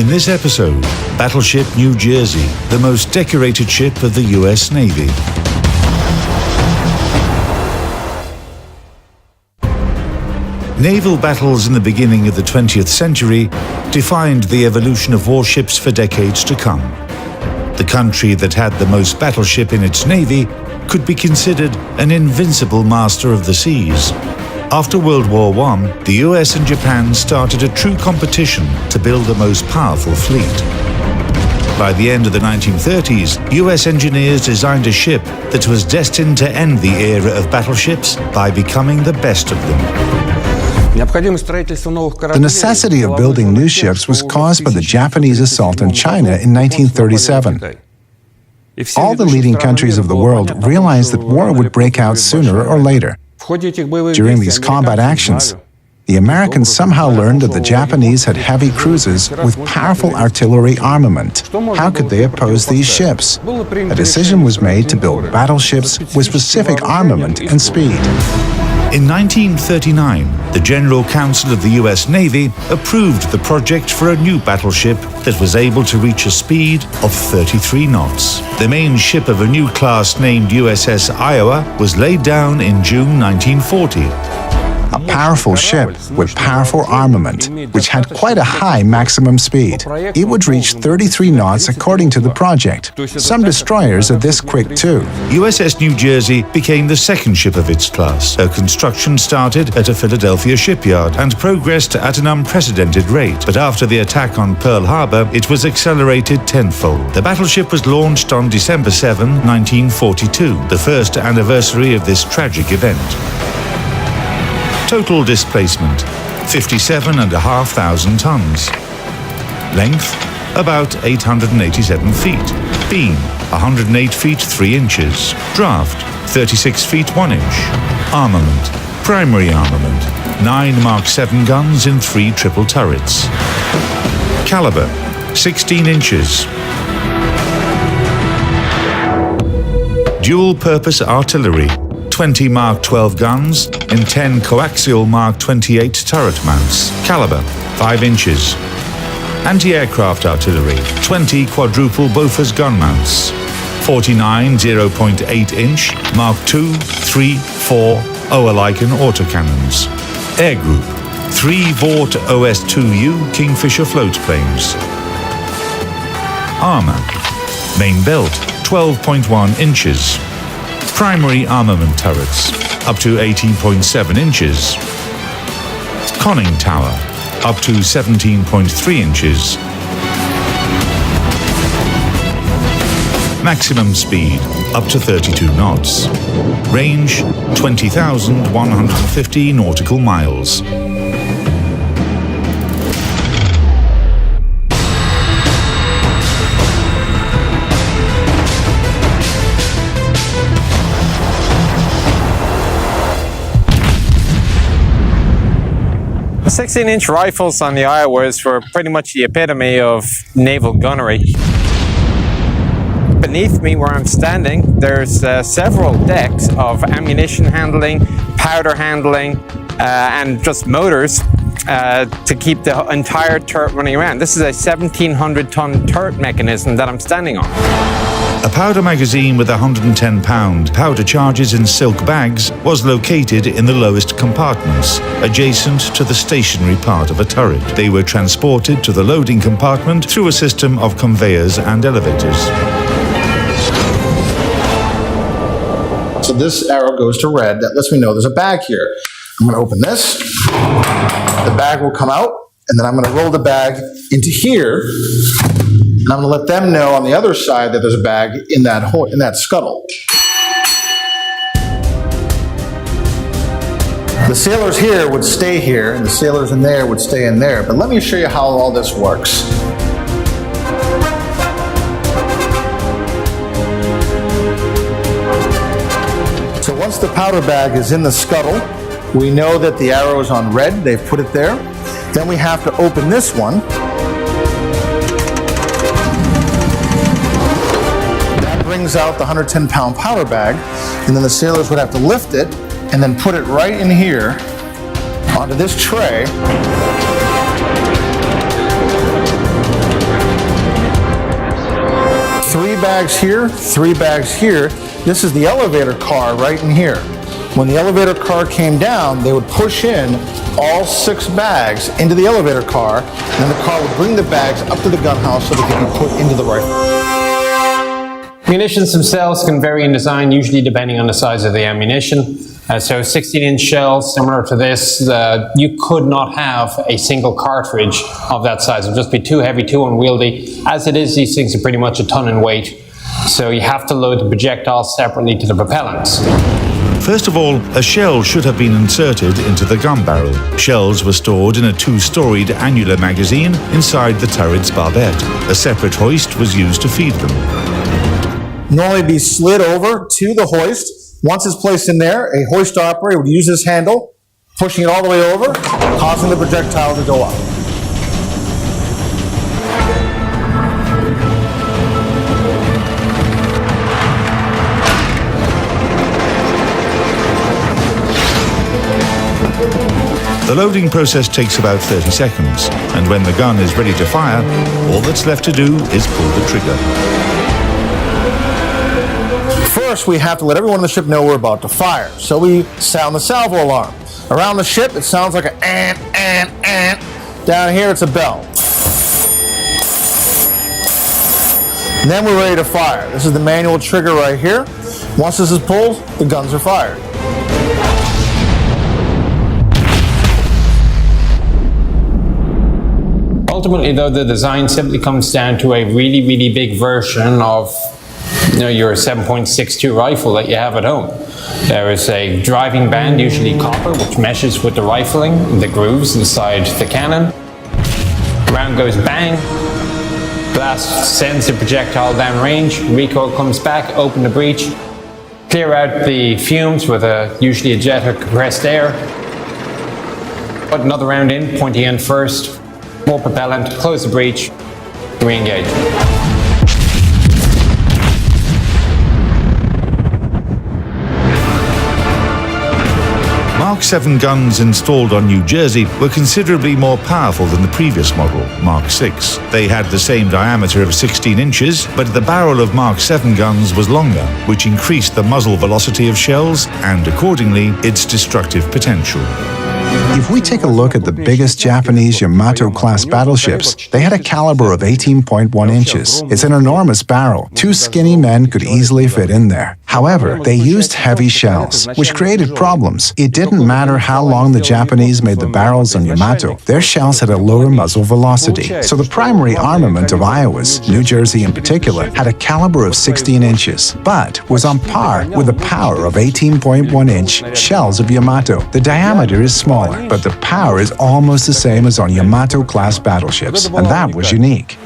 In this episode, Battleship New Jersey, the most decorated ship of the U.S. Navy. Naval battles in the beginning of the 20th century defined the evolution of warships for decades to come. The country that had the most battleship in its navy could be considered an invincible master of the seas. After World War I, the US and Japan started a true competition to build the most powerful fleet. By the end of the 1930s, US engineers designed a ship that was destined to end the era of battleships by becoming the best of them. The necessity of building new ships was caused by the Japanese assault on China in 1937. All the leading countries of the world realized that war would break out sooner or later. During these combat actions, the Americans somehow learned that the Japanese had heavy cruisers with powerful artillery armament. How could they oppose these ships? A decision was made to build battleships with specific armament and speed. In 1939, the General Council of the US Navy approved the project for a new battleship that was able to reach a speed of 33 knots. The main ship of a new class named USS Iowa was laid down in June 1940. A powerful ship with powerful armament, which had quite a high maximum speed. It would reach 33 knots according to the project. Some destroyers are this quick too. USS New Jersey became the second ship of its class. Her construction started at a Philadelphia shipyard and progressed at an unprecedented rate. But after the attack on Pearl Harbor, it was accelerated tenfold. The battleship was launched on December 7, 1942, the first anniversary of this tragic event. Total displacement, 57,500 tons. Length, about 887 feet. Beam, 108 feet 3 inches. Draft, 36 feet 1 inch. Armament, primary armament, 9 Mark 7 guns in 3 triple turrets. Caliber, 16 inches. Dual-purpose artillery, 20 Mark 12 guns and 10 coaxial Mark 28 turret mounts. Caliber, 5 inches. Anti-aircraft artillery, 20 quadruple Bofors gun mounts. 49 0.8-inch Mark 2, 3, 4 Oerlikon autocannons. Air Group, 3 Vought OS-2U Kingfisher floatplanes. Armor, main belt, 12.1 inches. Primary armament turrets, up to 18.7 inches. Conning tower, up to 17.3 inches. Maximum speed, up to 32 knots. Range, 20,150 nautical miles. The 16-inch rifles on the Iowas were pretty much the epitome of naval gunnery. Beneath me, where I'm standing, there's several decks of ammunition handling, powder handling, and just motors to keep the entire turret running around. This is a 1,700-ton turret mechanism that I'm standing on. A powder magazine with 110-pound powder charges in silk bags was located in the lowest compartments, adjacent to the stationary part of a turret. They were transported to the loading compartment through a system of conveyors and elevators. So this arrow goes to red. That lets me know there's a bag here. I'm going to open this. The bag will come out, and then I'm going to roll the bag into here. And I'm going to let them know on the other side that there's a bag in that hole, in that scuttle. The sailors here would stay here, and the sailors in there would stay in there. But let me show you how all this works. So once the powder bag is in the scuttle, we know that the arrow is on red. They've put it there. Then we have to open this one. Brings out the 110-pound powder bag, and then the sailors would have to lift it and then put it right in here onto this tray. 3 bags here, 3 bags here. This is the elevator car right in here. When the elevator car came down, they would push in all 6 bags into the elevator car, and then the car would bring the bags up to the gun house so they could be put into the rifle. Munitions themselves can vary in design, usually depending on the size of the ammunition. So 16-inch shells, similar to this, you could not have a single cartridge of that size. It would just be too heavy, too unwieldy. As it is, these things are pretty much a ton in weight. So you have to load the projectiles separately to the propellants. First of all, a shell should have been inserted into the gun barrel. Shells were stored in a 2-storied annular magazine inside the turret's barbette. A separate hoist was used to feed them. Normally be slid over to the hoist. Once it's placed in there, a hoist operator would use this handle, pushing it all the way over, causing the projectile to go up. The loading process takes about 30 seconds, and when the gun is ready to fire, all that's left to do is pull the trigger. First, we have to let everyone on the ship know we're about to fire. So we sound the salvo alarm. Around the ship, it sounds like an ant. Down here, it's a bell. And then we're ready to fire. This is the manual trigger right here. Once this is pulled, the guns are fired. Ultimately, though, the design simply comes down to a really, really big version of your 7.62 rifle that you have at home. There is a driving band, usually copper, which meshes with the rifling, the grooves inside the cannon. Round goes bang, blast sends the projectile down range, recoil comes back, open the breech, clear out the fumes with usually a jet of compressed air, put another round in, pointy end first, more propellant, close the breech, re-engage. Mark 7 guns installed on New Jersey were considerably more powerful than the previous model, Mark 6. They had the same diameter of 16 inches, but the barrel of Mark 7 guns was longer, which increased the muzzle velocity of shells and, accordingly, its destructive potential. If we take a look at the biggest Japanese Yamato-class battleships, they had a caliber of 18.1 inches. It's an enormous barrel. 2 skinny men could easily fit in there. However, they used heavy shells, which created problems. It didn't matter how long the Japanese made the barrels on Yamato, their shells had a lower muzzle velocity. So the primary armament of Iowa's, New Jersey in particular, had a caliber of 16 inches, but was on par with the power of 18.1-inch shells of Yamato. The diameter is smaller, but the power is almost the same as on Yamato-class battleships, and that was unique.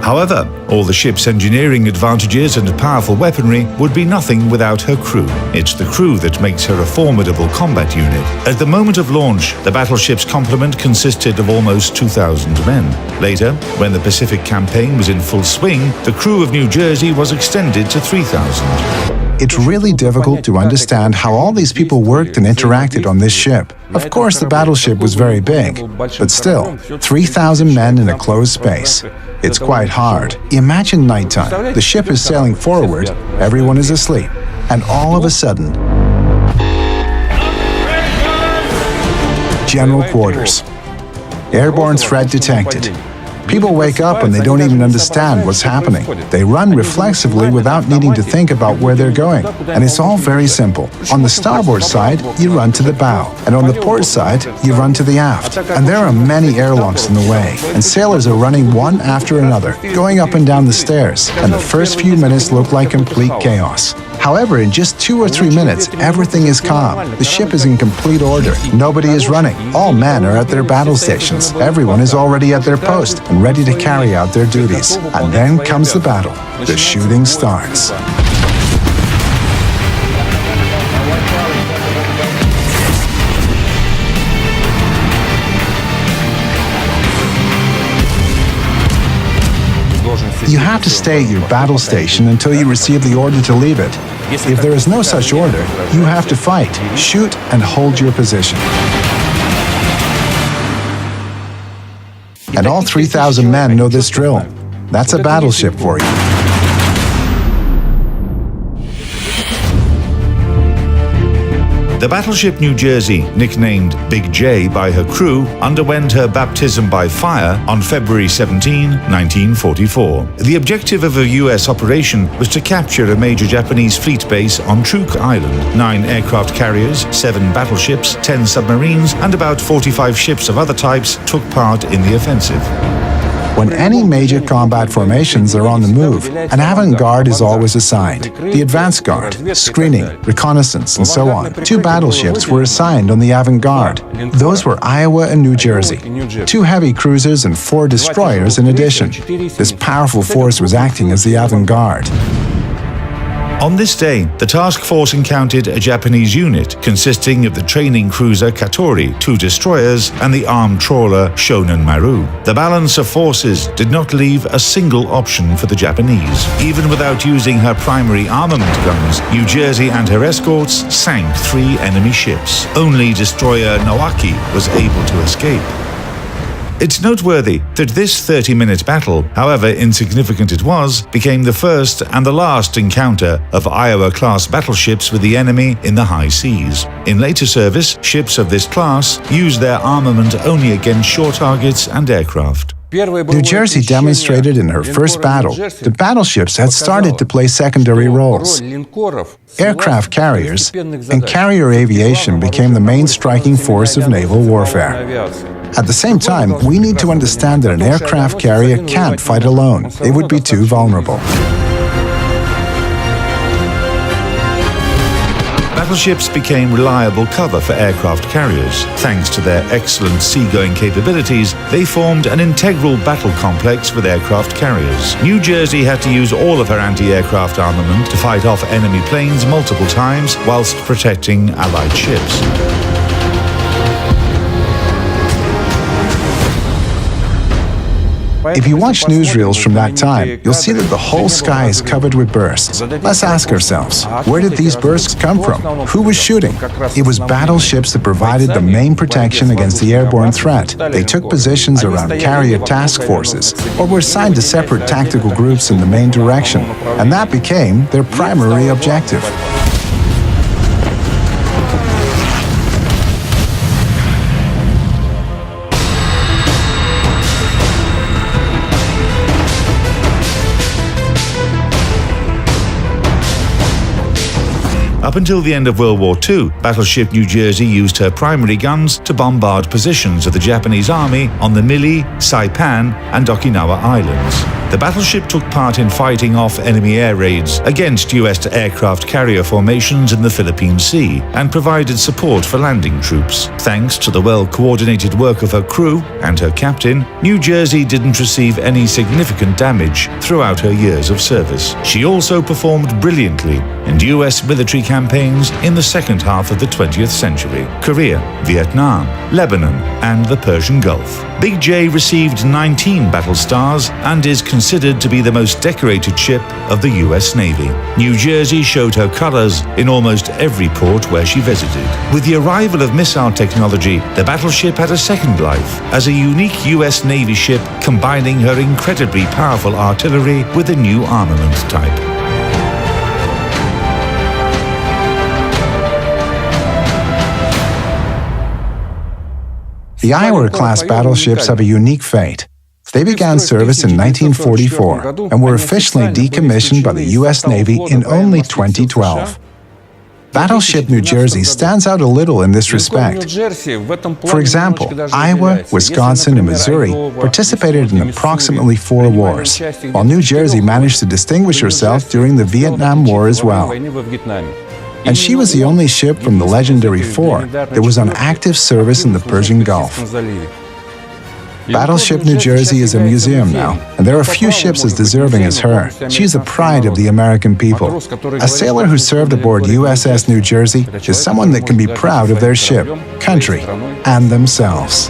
However, all the ship's engineering advantages and powerful weaponry would be nothing without her crew. It's the crew that makes her a formidable combat unit. At the moment of launch, the battleship's complement consisted of almost 2,000 men. Later, when the Pacific campaign was in full swing, the crew of New Jersey was extended to 3,000. It's really difficult to understand how all these people worked and interacted on this ship. Of course, the battleship was very big, but still, 3,000 men in a closed space. It's quite hard. Imagine nighttime. The ship is sailing forward, everyone is asleep, and all of a sudden, general quarters. Airborne threat detected. People wake up and they don't even understand what's happening. They run reflexively without needing to think about where they're going. And it's all very simple. On the starboard side, you run to the bow. And on the port side, you run to the aft. And there are many airlocks in the way. And sailors are running one after another, going up and down the stairs. And the first few minutes look like complete chaos. However, in just 2 or 3 minutes, everything is calm. The ship is in complete order. Nobody is running. All men are at their battle stations. Everyone is already at their post and ready to carry out their duties. And then comes the battle. The shooting starts. You have to stay at your battle station until you receive the order to leave it. If there is no such order, you have to fight, shoot, and hold your position. And all 3,000 men know this drill. That's a battleship for you. The battleship New Jersey, nicknamed Big J by her crew, underwent her baptism by fire on February 17, 1944. The objective of a U.S. operation was to capture a major Japanese fleet base on Truk Island. 9 aircraft carriers, 7 battleships, 10 submarines, and about 45 ships of other types took part in the offensive. When any major combat formations are on the move, an avant-garde is always assigned. The advance guard, screening, reconnaissance, and so on. 2 battleships were assigned on the avant-garde. Those were Iowa and New Jersey. 2 heavy cruisers and 4 destroyers in addition. This powerful force was acting as the avant-garde. On this day, the task force encountered a Japanese unit consisting of the training cruiser Katori, 2 destroyers, and the armed trawler Shonan Maru. The balance of forces did not leave a single option for the Japanese. Even without using her primary armament guns, New Jersey and her escorts sank 3 enemy ships. Only destroyer Nowaki was able to escape. It's noteworthy that this 30-minute battle, however insignificant it was, became the first and the last encounter of Iowa-class battleships with the enemy in the high seas. In later service, ships of this class used their armament only against shore targets and aircraft. New Jersey demonstrated in her first battle that battleships had started to play secondary roles. Aircraft carriers and carrier aviation became the main striking force of naval warfare. At the same time, we need to understand that an aircraft carrier can't fight alone. It would be too vulnerable. Battleships became reliable cover for aircraft carriers. Thanks to their excellent seagoing capabilities, they formed an integral battle complex with aircraft carriers. New Jersey had to use all of her anti-aircraft armament to fight off enemy planes multiple times whilst protecting Allied ships. If you watch newsreels from that time, you'll see that the whole sky is covered with bursts. Let's ask ourselves, where did these bursts come from? Who was shooting? It was battleships that provided the main protection against the airborne threat. They took positions around carrier task forces, or were assigned to separate tactical groups in the main direction, and that became their primary objective. Up until the end of World War II, battleship New Jersey used her primary guns to bombard positions of the Japanese army on the Mili, Saipan, and Okinawa Islands. The battleship took part in fighting off enemy air raids against U.S. aircraft carrier formations in the Philippine Sea and provided support for landing troops. Thanks to the well-coordinated work of her crew and her captain, New Jersey didn't receive any significant damage throughout her years of service. She also performed brilliantly in U.S. military campaigns in the second half of the 20th century: Korea, Vietnam, Lebanon, and the Persian Gulf. Big J received 19 battle stars and is considered to be the most decorated ship of the U.S. Navy. New Jersey showed her colors in almost every port where she visited. With the arrival of missile technology, the battleship had a second life as a unique U.S. Navy ship combining her incredibly powerful artillery with a new armament type. The Iowa-class battleships have a unique fate. They began service in 1944 and were officially decommissioned by the U.S. Navy in only 2012. Battleship New Jersey stands out a little in this respect. For example, Iowa, Wisconsin, and Missouri participated in approximately 4 wars, while New Jersey managed to distinguish herself during the Vietnam War as well. And she was the only ship from the legendary 4 that was on active service in the Persian Gulf. Battleship New Jersey is a museum now, and there are few ships as deserving as her. She is the pride of the American people. A sailor who served aboard USS New Jersey is someone that can be proud of their ship, country, and themselves.